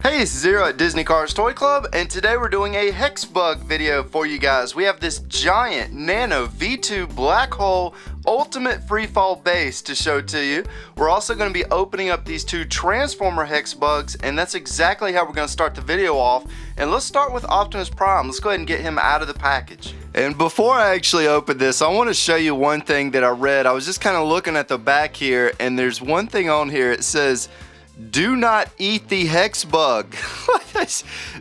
Hey, it's Zero at Disney Cars Toy Club, and today we're doing a Hexbug video for you guys. We have this giant Nano V2 black hole ultimate freefall base to show to you. We're also going to be opening up these two Transformer Hexbugs, and that's exactly how we're going to start the video off. And let's start with Optimus Prime. Let's go ahead and get him out of the package. And before I actually open this, I want to show you one thing that I read. I was just kind of looking at the back here, and there's one thing on here. It says, "Do not eat the Hexbug."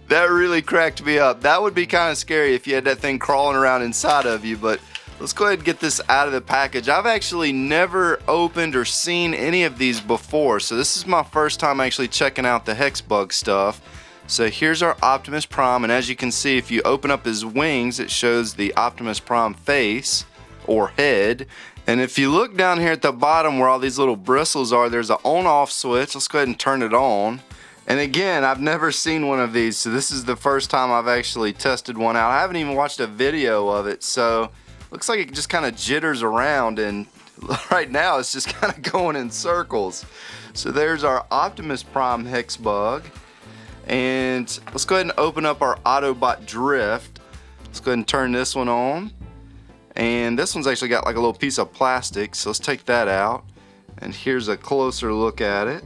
That really cracked me up. That would be kind of scary if you had that thing crawling around inside of you, but let's go ahead and get this out of the package. I've actually never opened or seen any of these before, so this is my first time actually checking out the Hexbug stuff. So here's our Optimus Prime, and as you can see, if you open up his wings, it shows the Optimus Prime face or head. And if you look down here at the bottom where all these little bristles are, there's an on-off switch. Let's go ahead and turn it on. And again, I've never seen one of these, so this is the first time I've actually tested one out. I haven't even watched a video of it, so looks like it just kind of jitters around, and right now it's just kind of going in circles. So there's our Optimus Prime Hexbug. And let's go ahead and open up our Autobot Drift. Let's go ahead and turn this one on. And this one's actually got like a little piece of plastic, so let's take that out. And here's a closer look at it.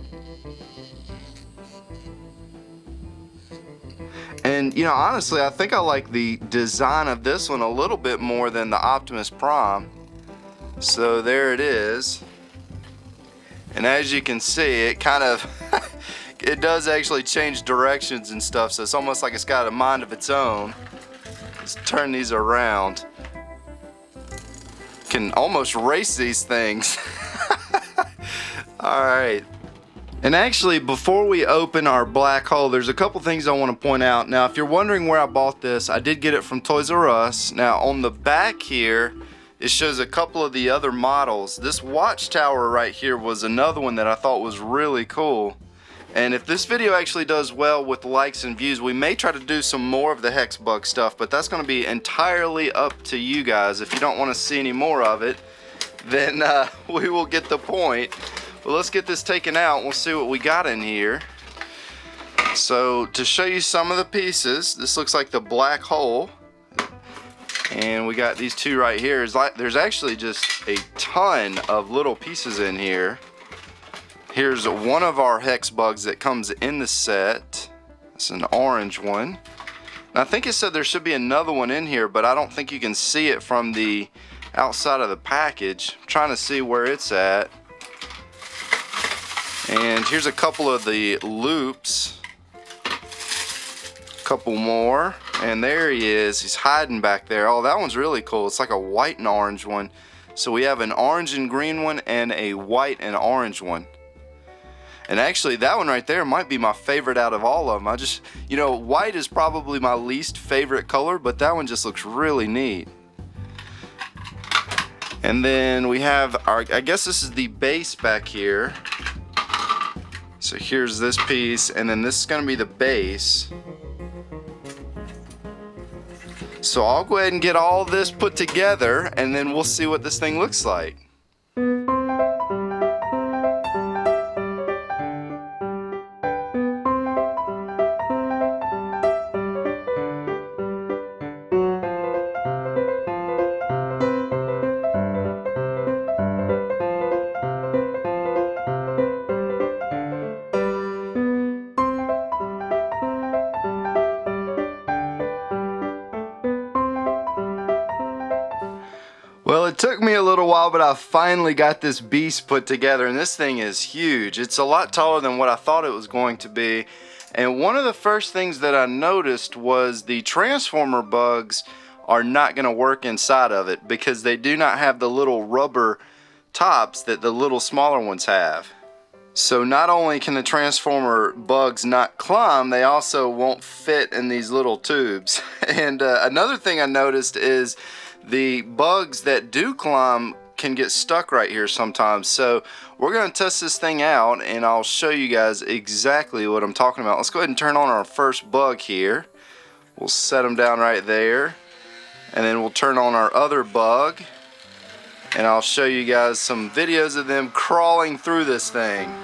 And you know, honestly, I think I like the design of this one a little bit more than the Optimus Prime. So there it is. And as you can see, it kind of it does actually change directions and stuff, so it's almost like it's got a mind of its own. Let's turn these around. Can almost race these things. Alright. And actually, before we open our black hole, there's a couple things I want to point out. Now, if you're wondering where I bought this, I did get it from Toys R Us. Now, on the back here, it shows a couple of the other models. This watchtower right here was another one that I thought was really cool. And if this video actually does well with likes and views, we may try to do some more of the Hexbug stuff, but that's going to be entirely up to you guys. If you don't want to see any more of it, then we will get the point. Well, let's get this taken out and we'll see what we got in here. So to show you some of the pieces, this looks like the black hole. And we got these two right here. There's actually just a ton of little pieces in here. Here's one of our Hexbugs that comes in the set. It's an orange one. And I think it said there should be another one in here, but I don't think you can see it from the outside of the package. I'm trying to see where it's at. And here's a couple of the loops. A couple more. And there he is. He's hiding back there. Oh, that one's really cool. It's like a white and orange one. So we have an orange and green one and a white and orange one. And actually, that one right there might be my favorite out of all of them. You know, white is probably my least favorite color, but that one just looks really neat. And then we have our, I guess this is the base back here. So here's this piece, and then this is going to be the base. So I'll go ahead and get all this put together, and then we'll see what this thing looks like. Well, it took me a little while, but I finally got this beast put together, and this thing is huge. It's a lot taller than what I thought it was going to be. And one of the first things that I noticed was the Transformer bugs are not going to work inside of it because they do not have the little rubber tops that the little smaller ones have. So not only can the Transformer bugs not climb, they also won't fit in these little tubes. And another thing I noticed is the bugs that do climb can get stuck right here sometimes. So we're going to test this thing out and I'll show you guys exactly what I'm talking about. Let's go ahead and turn on our first bug here. We'll set them down right there. And then we'll turn on our other bug. And I'll show you guys some videos of them crawling through this thing.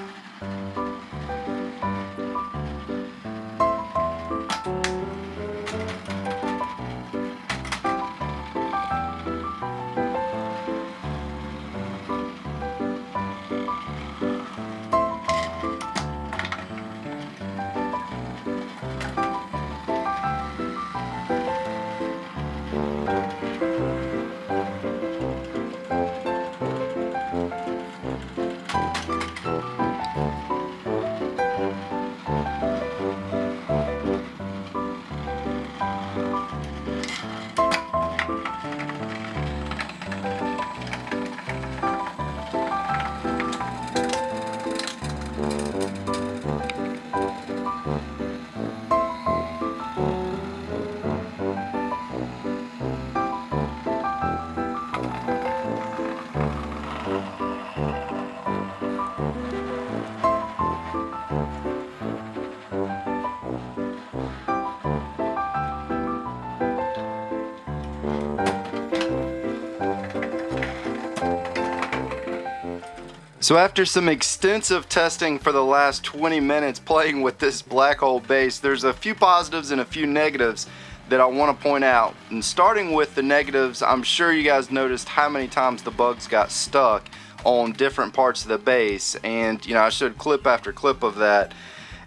So after some extensive testing for the last 20 minutes playing with this black hole base, there's a few positives and a few negatives that I want to point out. And starting with the negatives, I'm sure you guys noticed how many times the bugs got stuck on different parts of the base, and you know, I showed clip after clip of that,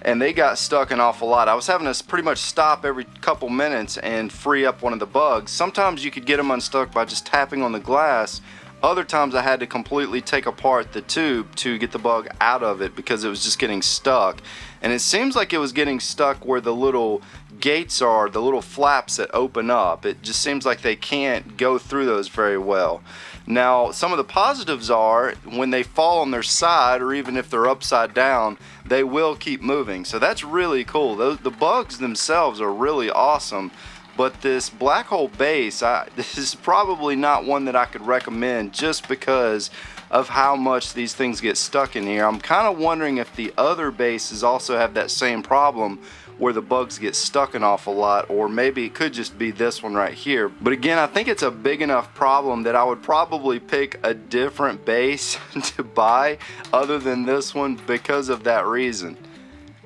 and they got stuck an awful lot. I was having to pretty much stop every couple minutes and free up one of the bugs. Sometimes you could get them unstuck by just tapping on the glass. Other times I had to completely take apart the tube to get the bug out of it because it was just getting stuck. And it seems like it was getting stuck where the little gates are, the little flaps that open up. It just seems like they can't go through those very well. Now, some of the positives are when they fall on their side, or even if they're upside down, they will keep moving. So that's really cool. The bugs themselves are really awesome. But this black hole base, this is probably not one that I could recommend just because of how much these things get stuck in here. I'm kind of wondering if the other bases also have that same problem where the bugs get stuck an awful lot, or maybe it could just be this one right here. But again, I think it's a big enough problem that I would probably pick a different base to buy other than this one because of that reason.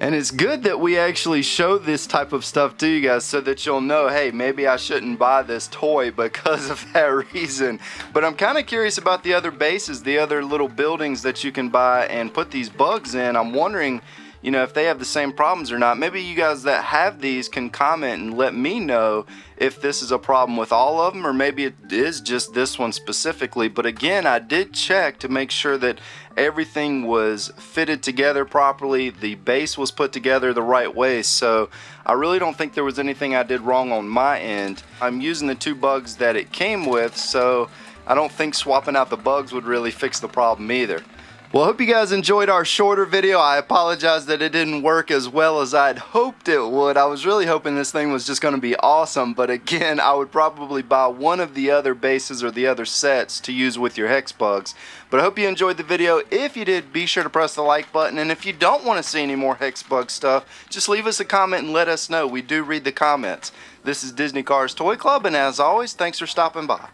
And it's good that we actually show this type of stuff to you guys so that you'll know, hey, maybe I shouldn't buy this toy because of that reason. But I'm kind of curious about the other bases, the other little buildings that you can buy and put these bugs in. I'm wondering, you know, if they have the same problems or not. Maybe you guys that have these can comment and let me know if this is a problem with all of them, or maybe it is just this one specifically. But again, I did check to make sure that everything was fitted together properly, the base was put together the right way, so I really don't think there was anything I did wrong on my end. I'm using the two bugs that it came with, so I don't think swapping out the bugs would really fix the problem either. Well, I hope you guys enjoyed our shorter video. I apologize that it didn't work as well as I'd hoped it would. I was really hoping this thing was just going to be awesome, but again, I would probably buy one of the other bases or the other sets to use with your Hexbugs. But I hope you enjoyed the video. If you did, be sure to press the like button, and if you don't want to see any more Hexbug stuff, just leave us a comment and let us know. We do read the comments. This is Disney Cars Toy Club, and as always, thanks for stopping by.